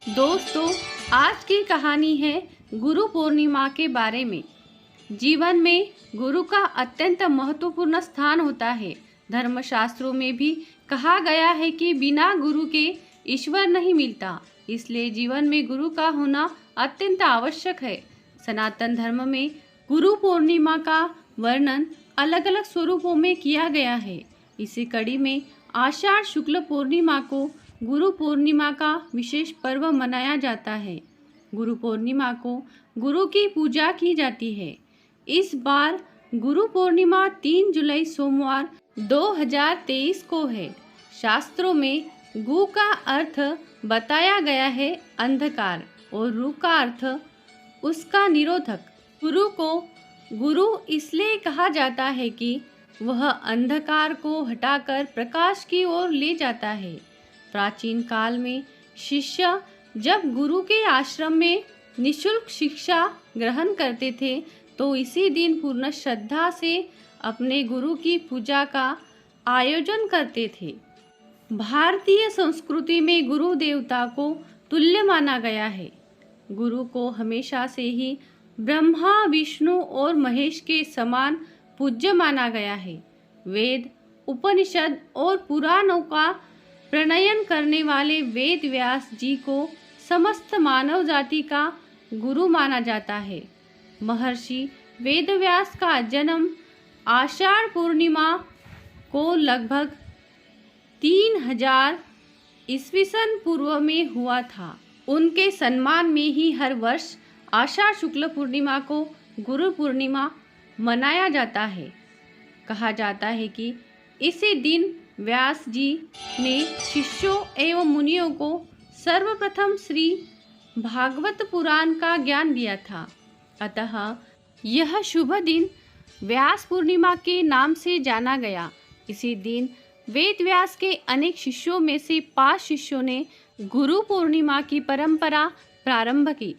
दोस्तों, आज की कहानी है गुरु पूर्णिमा के बारे में। जीवन में गुरु का अत्यंत महत्वपूर्ण स्थान होता है। धर्मशास्त्रों में भी कहा गया है कि बिना गुरु के ईश्वर नहीं मिलता, इसलिए जीवन में गुरु का होना अत्यंत आवश्यक है। सनातन धर्म में गुरु पूर्णिमा का वर्णन अलग अलग स्वरूपों में किया गया है। इसी कड़ी में आषाढ़ शुक्ल पूर्णिमा को गुरु पूर्णिमा का विशेष पर्व मनाया जाता है। गुरु पूर्णिमा को गुरु की पूजा की जाती है। इस बार गुरु पूर्णिमा 3 जुलाई सोमवार 2023 को है। शास्त्रों में गु का अर्थ बताया गया है अंधकार और रु का अर्थ उसका निरोधक। गुरु को गुरु इसलिए कहा जाता है कि वह अंधकार को हटाकर प्रकाश की ओर ले जाता है। प्राचीन काल में शिष्य जब गुरु के आश्रम में निःशुल्क शिक्षा ग्रहण करते थे तो इसी दिन पूर्ण श्रद्धा से अपने गुरु की पूजा का आयोजन करते थे। भारतीय संस्कृति में गुरु देवता को तुल्य माना गया है। गुरु को हमेशा से ही ब्रह्मा, विष्णु और महेश के समान पूज्य माना गया है। वेद, उपनिषद और पुराणों का प्रणयन करने वाले वेद व्यास जी को समस्त मानव जाति का गुरु माना जाता है। महर्षि वेद व्यास का जन्म आषाढ़ पूर्णिमा को लगभग 3000 ईस्वीसन पूर्व में हुआ था। उनके सम्मान में ही हर वर्ष आषाढ़ शुक्ल पूर्णिमा को गुरु पूर्णिमा मनाया जाता है। कहा जाता है कि इसी दिन व्यास जी ने शिष्यों एवं मुनियों को सर्वप्रथम श्री भागवत पुराण का ज्ञान दिया था। अतः यह शुभ दिन व्यास पूर्णिमा के नाम से जाना गया। इसी दिन वेद व्यास के अनेक शिष्यों में से 5 शिष्यों ने गुरु पूर्णिमा की परंपरा प्रारंभ की।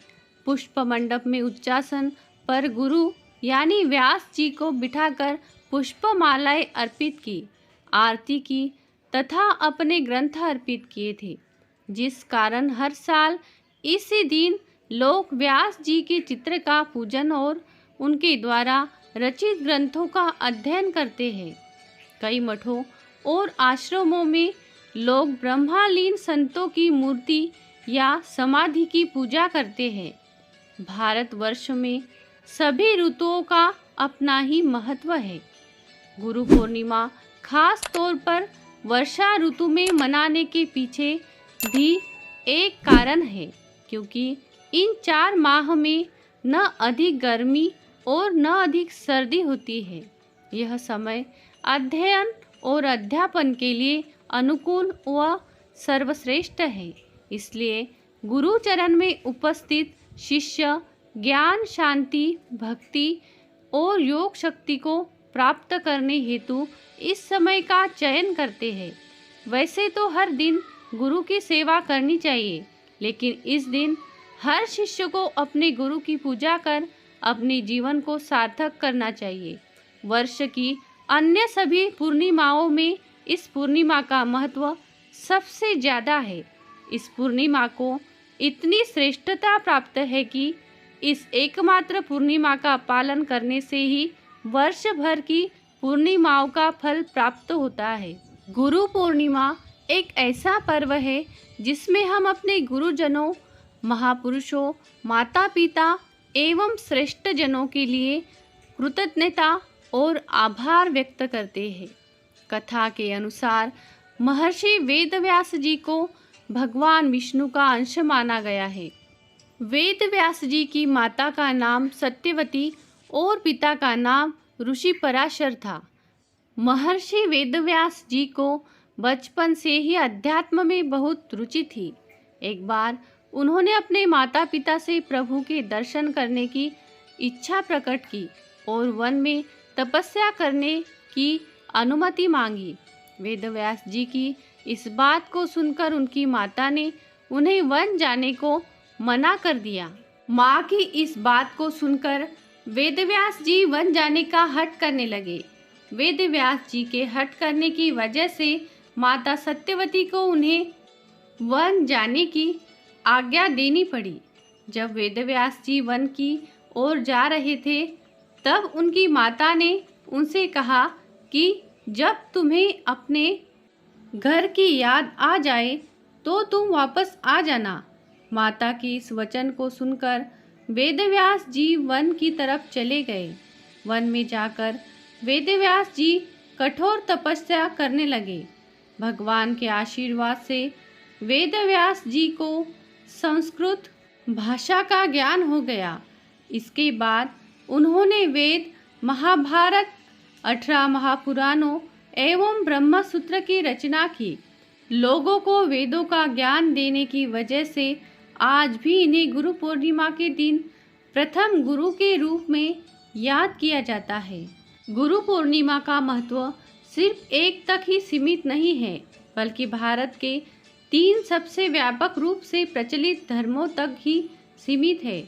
पुष्प मंडप में उच्चासन पर गुरु यानी व्यास जी को बिठाकर पुष्पमालाएं अर्पित की, आरती की तथा अपने ग्रंथ अर्पित किए थे, जिस कारण हर साल इसी दिन लोग व्यास जी के चित्र का पूजन और उनके द्वारा रचित ग्रंथों का अध्ययन करते हैं। कई मठों और आश्रमों में लोग ब्रह्मलीन संतों की मूर्ति या समाधि की पूजा करते हैं। भारतवर्ष में सभी ऋतुओं का अपना ही महत्व है। गुरु पूर्णिमा खास तौर पर वर्षा ऋतु में मनाने के पीछे भी एक कारण है, क्योंकि इन 4 माह में न अधिक गर्मी और न अधिक सर्दी होती है। यह समय अध्ययन और अध्यापन के लिए अनुकूल व सर्वश्रेष्ठ है। इसलिए गुरु चरण में उपस्थित शिष्य ज्ञान, शांति, भक्ति और योग शक्ति को प्राप्त करने हेतु इस समय का चयन करते हैं। वैसे तो हर दिन गुरु की सेवा करनी चाहिए, लेकिन इस दिन हर शिष्य को अपने गुरु की पूजा कर अपने जीवन को सार्थक करना चाहिए। वर्ष की अन्य सभी पूर्णिमाओं में इस पूर्णिमा का महत्व सबसे ज़्यादा है। इस पूर्णिमा को इतनी श्रेष्ठता प्राप्त है कि इस एकमात्र पूर्णिमा का पालन करने से ही वर्ष भर की पूर्णिमाओं का फल प्राप्त होता है। गुरु पूर्णिमा एक ऐसा पर्व है जिसमें हम अपने गुरुजनों, महापुरुषों, माता पिता एवं श्रेष्ठ जनों के लिए कृतज्ञता और आभार व्यक्त करते हैं। कथा के अनुसार महर्षि वेदव्यास जी को भगवान विष्णु का अंश माना गया है। वेदव्यास जी की माता का नाम सत्यवती और पिता का नाम ऋषि पराशर था। महर्षि वेदव्यास जी को बचपन से ही अध्यात्म में बहुत रुचि थी। एक बार उन्होंने अपने माता पिता से प्रभु के दर्शन करने की इच्छा प्रकट की और वन में तपस्या करने की अनुमति मांगी। वेदव्यास जी की इस बात को सुनकर उनकी माता ने उन्हें वन जाने को मना कर दिया। माँ की इस बात को सुनकर वेदव्यास जी वन जाने का हठ करने लगे। वेदव्यास जी के हठ करने की वजह से माता सत्यवती को उन्हें वन जाने की आज्ञा देनी पड़ी। जब वेदव्यास जी वन की ओर जा रहे थे, तब उनकी माता ने उनसे कहा कि जब तुम्हें अपने घर की याद आ जाए तो तुम वापस आ जाना। माता की इस वचन को सुनकर वेदव्यास जी वन की तरफ चले गए। वन में जाकर वेदव्यास जी कठोर तपस्या करने लगे। भगवान के आशीर्वाद से वेदव्यास जी को संस्कृत भाषा का ज्ञान हो गया। इसके बाद उन्होंने वेद, महाभारत, 18 महापुराणों एवं ब्रह्म सूत्र की रचना की। लोगों को वेदों का ज्ञान देने की वजह से आज भी इन्हें गुरु पूर्णिमा के दिन प्रथम गुरु के रूप में याद किया जाता है। गुरु पूर्णिमा का महत्व सिर्फ एक तक ही सीमित नहीं है, बल्कि भारत के 3 सबसे व्यापक रूप से प्रचलित धर्मों तक ही सीमित है।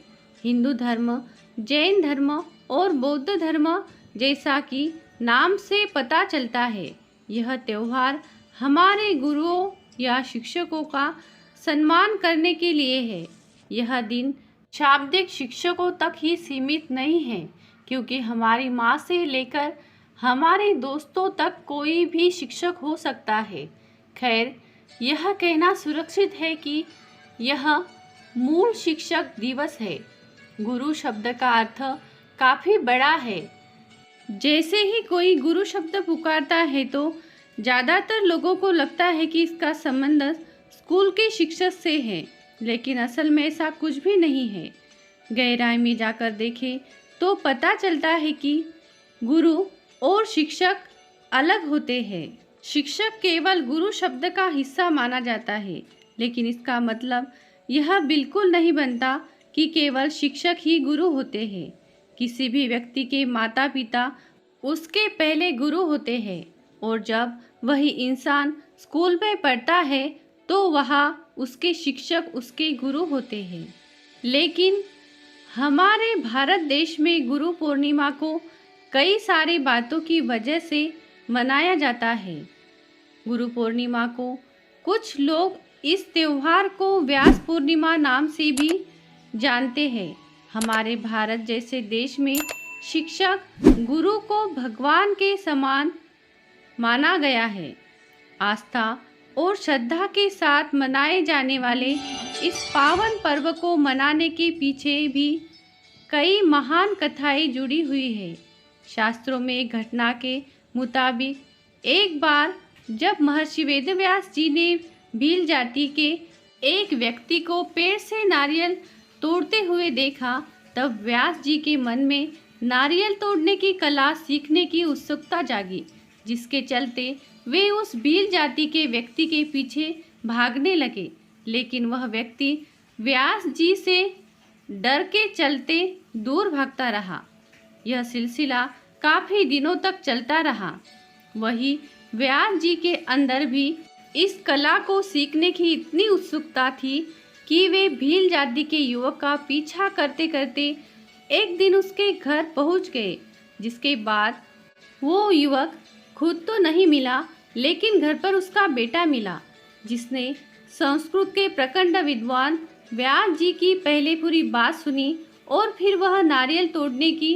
हिंदू धर्म, जैन धर्म और बौद्ध धर्म, जैसा कि नाम से पता चलता है, यह त्यौहार हमारे गुरुओं या शिक्षकों का सम्मान करने के लिए है। यह दिन शाब्दिक शिक्षकों तक ही सीमित नहीं है, क्योंकि हमारी माँ से लेकर हमारे दोस्तों तक कोई भी शिक्षक हो सकता है। खैर, यह कहना सुरक्षित है कि यह मूल शिक्षक दिवस है। गुरु शब्द का अर्थ काफ़ी बड़ा है। जैसे ही कोई गुरु शब्द पुकारता है तो ज़्यादातर लोगों को लगता है कि इसका संबंध स्कूल के शिक्षक से है, लेकिन असल में ऐसा कुछ भी नहीं है। गहराई में जाकर देखें तो पता चलता है कि गुरु और शिक्षक अलग होते हैं। शिक्षक केवल गुरु शब्द का हिस्सा माना जाता है, लेकिन इसका मतलब यह बिल्कुल नहीं बनता कि केवल शिक्षक ही गुरु होते हैं। किसी भी व्यक्ति के माता पिता उसके पहले गुरु होते हैं, और जब वही इंसान स्कूल में पढ़ता है तो वहाँ उसके शिक्षक उसके गुरु होते हैं। लेकिन हमारे भारत देश में गुरु पूर्णिमा को कई सारी बातों की वजह से मनाया जाता है। गुरु पूर्णिमा को कुछ लोग इस त्यौहार को व्यास पूर्णिमा नाम से भी जानते हैं। हमारे भारत जैसे देश में शिक्षक गुरु को भगवान के समान माना गया है। आस्था और श्रद्धा के साथ मनाए जाने वाले इस पावन पर्व को मनाने के पीछे भी कई महान कथाएं जुड़ी हुई है। शास्त्रों में एक घटना के मुताबिक एक बार जब महर्षि वेदव्यास जी ने भील जाति के एक व्यक्ति को पेड़ से नारियल तोड़ते हुए देखा, तब व्यास जी के मन में नारियल तोड़ने की कला सीखने की उत्सुकता जागी, जिसके चलते वे उस भील जाति के व्यक्ति के पीछे भागने लगे। लेकिन वह व्यक्ति व्यास जी से डर के चलते दूर भागता रहा। यह सिलसिला काफ़ी दिनों तक चलता रहा। वही व्यास जी के अंदर भी इस कला को सीखने की इतनी उत्सुकता थी कि वे भील जाति के युवक का पीछा करते करते एक दिन उसके घर पहुंच गए, जिसके बाद वो युवक खुद तो नहीं मिला, लेकिन घर पर उसका बेटा मिला, जिसने संस्कृत के प्रखंड विद्वान व्यास जी की पहले पूरी बात सुनी और फिर वह नारियल तोड़ने की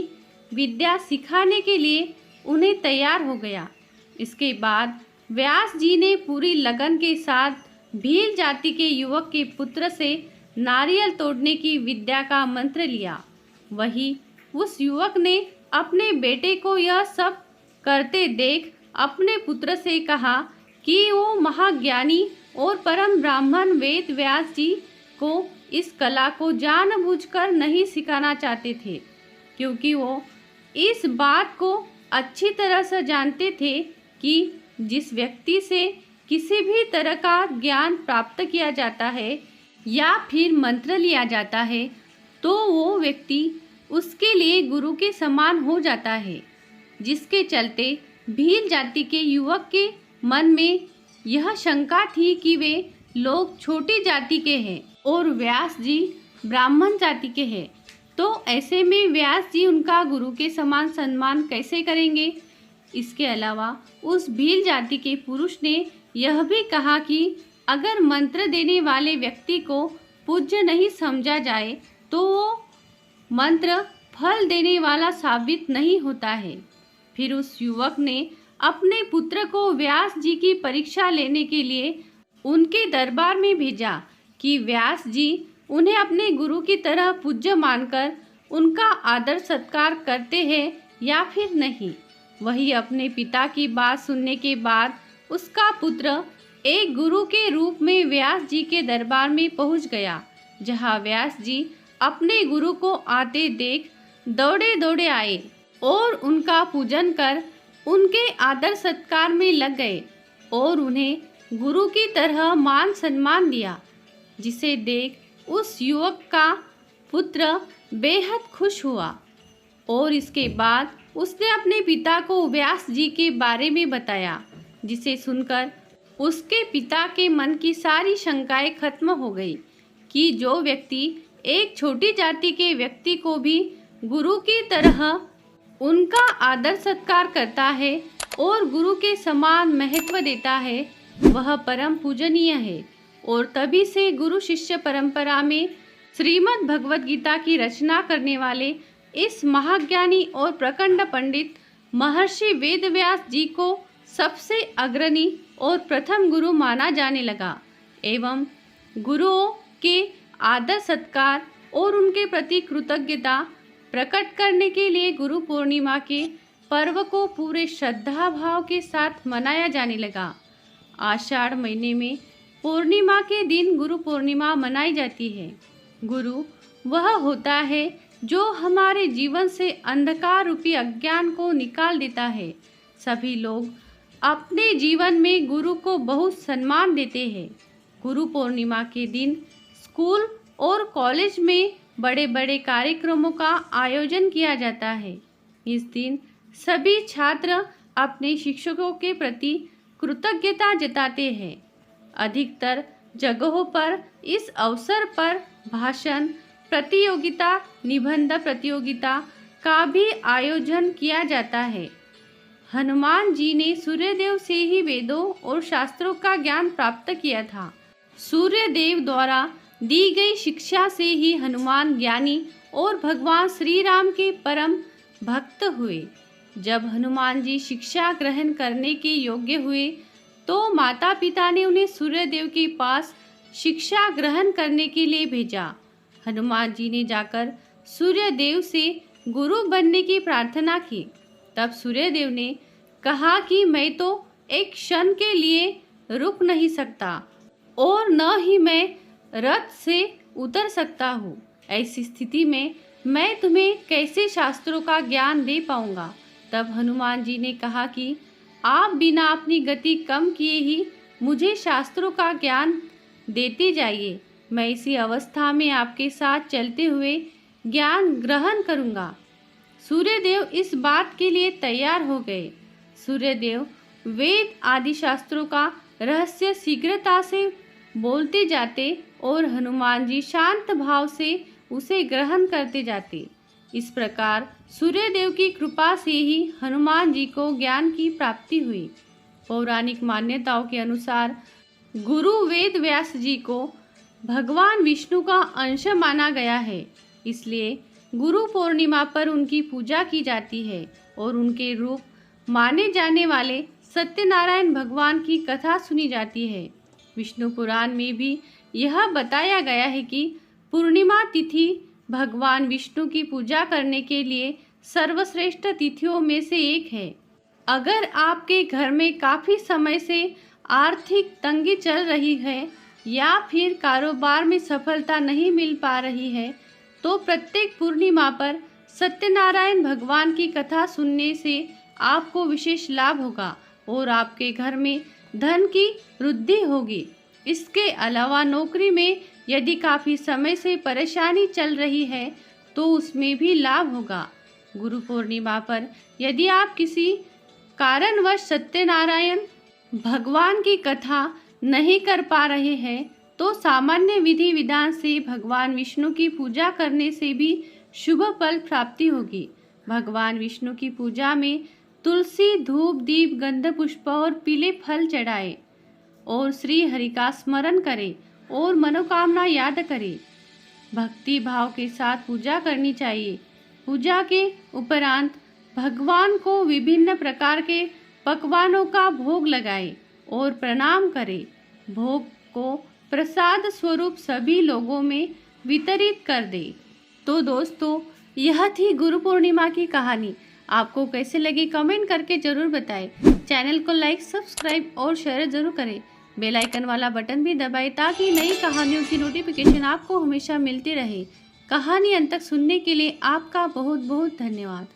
विद्या सिखाने के लिए उन्हें तैयार हो गया। इसके बाद व्यास जी ने पूरी लगन के साथ भील जाति के युवक के पुत्र से नारियल तोड़ने की विद्या का मंत्र लिया। वही उस युवक ने अपने बेटे को यह सब करते देख अपने पुत्र से कहा कि वो महाज्ञानी और परम ब्राह्मण वेद व्यास जी को इस कला को जानबूझकर नहीं सिखाना चाहते थे, क्योंकि वो इस बात को अच्छी तरह से जानते थे कि जिस व्यक्ति से किसी भी तरह का ज्ञान प्राप्त किया जाता है या फिर मंत्र लिया जाता है, तो वो व्यक्ति उसके लिए गुरु के समान हो जाता है। जिसके चलते भील जाति के युवक के मन में यह शंका थी कि वे लोग छोटी जाति के हैं और व्यास जी ब्राह्मण जाति के हैं, तो ऐसे में व्यास जी उनका गुरु के समान सम्मान कैसे करेंगे। इसके अलावा उस भील जाति के पुरुष ने यह भी कहा कि अगर मंत्र देने वाले व्यक्ति को पूज्य नहीं समझा जाए तो वो मंत्र फल देने वाला साबित नहीं होता है। फिर उस युवक ने अपने पुत्र को व्यास जी की परीक्षा लेने के लिए उनके दरबार में भेजा कि व्यास जी उन्हें अपने गुरु की तरह पूज्य मानकर उनका आदर सत्कार करते हैं या फिर नहीं। वही अपने पिता की बात सुनने के बाद उसका पुत्र एक गुरु के रूप में व्यास जी के दरबार में पहुंच गया, जहां व्यास जी अपने गुरु को आते देख दौड़े दौड़े आए और उनका पूजन कर उनके आदर सत्कार में लग गए और उन्हें गुरु की तरह मान सम्मान दिया, जिसे देख उस युवक का पुत्र बेहद खुश हुआ और इसके बाद उसने अपने पिता को व्यास जी के बारे में बताया, जिसे सुनकर उसके पिता के मन की सारी शंकाएं खत्म हो गई कि जो व्यक्ति एक छोटी जाति के व्यक्ति को भी गुरु की तरह उनका आदर सत्कार करता है और गुरु के समान महत्व देता है, वह परम पूजनीय है। और तभी से गुरु शिष्य परंपरा में श्रीमद् भगवत गीता की रचना करने वाले इस महाज्ञानी और प्रखंड पंडित महर्षि वेदव्यास जी को सबसे अग्रणी और प्रथम गुरु माना जाने लगा एवं गुरुओं के आदर सत्कार और उनके प्रति कृतज्ञता प्रकट करने के लिए गुरु पूर्णिमा के पर्व को पूरे श्रद्धा भाव के साथ मनाया जाने लगा। आषाढ़ महीने में पूर्णिमा के दिन गुरु पूर्णिमा मनाई जाती है। गुरु वह होता है जो हमारे जीवन से अंधकार रूपी अज्ञान को निकाल देता है। सभी लोग अपने जीवन में गुरु को बहुत सम्मान देते हैं। गुरु पूर्णिमा के दिन स्कूल और कॉलेज में बड़े बड़े कार्यक्रमों का आयोजन किया जाता है। इस दिन सभी छात्र अपने शिक्षकों के प्रति कृतज्ञता जताते हैं। अधिकतर जगहों पर इस अवसर पर भाषण प्रतियोगिता, निबंध प्रतियोगिता का भी आयोजन किया जाता है। हनुमान जी ने सूर्यदेव से ही वेदों और शास्त्रों का ज्ञान प्राप्त किया था। सूर्यदेव द्वारा दी गई शिक्षा से ही हनुमान ज्ञानी और भगवान श्री राम के परम भक्त हुए। जब हनुमान जी शिक्षा ग्रहण करने के योग्य हुए तो माता पिता ने उन्हें सूर्यदेव के पास शिक्षा ग्रहण करने के लिए भेजा। हनुमान जी ने जाकर सूर्यदेव से गुरु बनने की प्रार्थना की। तब सूर्यदेव ने कहा कि मैं तो एक क्षण के लिए रुक नहीं सकता और न ही मैं रथ से उतर सकता हूँ। ऐसी स्थिति में मैं तुम्हें कैसे शास्त्रों का ज्ञान दे पाऊंगा। तब हनुमान जी ने कहा कि आप बिना अपनी गति कम किए ही मुझे शास्त्रों का ज्ञान देते जाइए। मैं इसी अवस्था में आपके साथ चलते हुए ज्ञान ग्रहण करूंगा। सूर्यदेव इस बात के लिए तैयार हो गए। सूर्यदेव वेद आदि शास्त्रों का रहस्य शीघ्रता से बोलते जाते और हनुमान जी शांत भाव से उसे ग्रहण करते जाते। इस प्रकार सूर्यदेव की कृपा से ही हनुमान जी को ज्ञान की प्राप्ति हुई। पौराणिक मान्यताओं के अनुसार गुरु वेद व्यास जी को भगवान विष्णु का अंश माना गया है, इसलिए गुरु पूर्णिमा पर उनकी पूजा की जाती है और उनके रूप माने जाने वाले सत्यनारायण भगवान की कथा सुनी जाती है। विष्णु पुराण में भी यह बताया गया है कि पूर्णिमा तिथि भगवान विष्णु की पूजा करने के लिए सर्वश्रेष्ठ तिथियों में से एक है। अगर आपके घर में काफ़ी समय से आर्थिक तंगी चल रही है या फिर कारोबार में सफलता नहीं मिल पा रही है, तो प्रत्येक पूर्णिमा पर सत्यनारायण भगवान की कथा सुनने से आपको विशेष लाभ होगा और आपके घर में धन की वृद्धि होगी। इसके अलावा नौकरी में यदि काफ़ी समय से परेशानी चल रही है तो उसमें भी लाभ होगा। गुरु पूर्णिमा पर यदि आप किसी कारणवश सत्यनारायण भगवान की कथा नहीं कर पा रहे हैं तो सामान्य विधि विधान से भगवान विष्णु की पूजा करने से भी शुभ फल प्राप्ति होगी। भगवान विष्णु की पूजा में तुलसी, धूप, दीप, गंध पुष्प और पीले फल चढ़ाए और श्री हरि का स्मरण करें और मनोकामना याद करें। भक्ति भाव के साथ पूजा करनी चाहिए। पूजा के उपरांत भगवान को विभिन्न प्रकार के पकवानों का भोग लगाएं और प्रणाम करें। भोग को प्रसाद स्वरूप सभी लोगों में वितरित कर दें। तो दोस्तों, यह थी गुरु पूर्णिमा की कहानी। आपको कैसे लगी कमेंट करके ज़रूर बताएं। चैनल को लाइक, सब्सक्राइब और शेयर ज़रूर करें। बेल आइकन वाला बटन भी दबाएं ताकि नई कहानियों की नोटिफिकेशन आपको हमेशा मिलती रहे। कहानी अंत तक सुनने के लिए आपका बहुत बहुत धन्यवाद।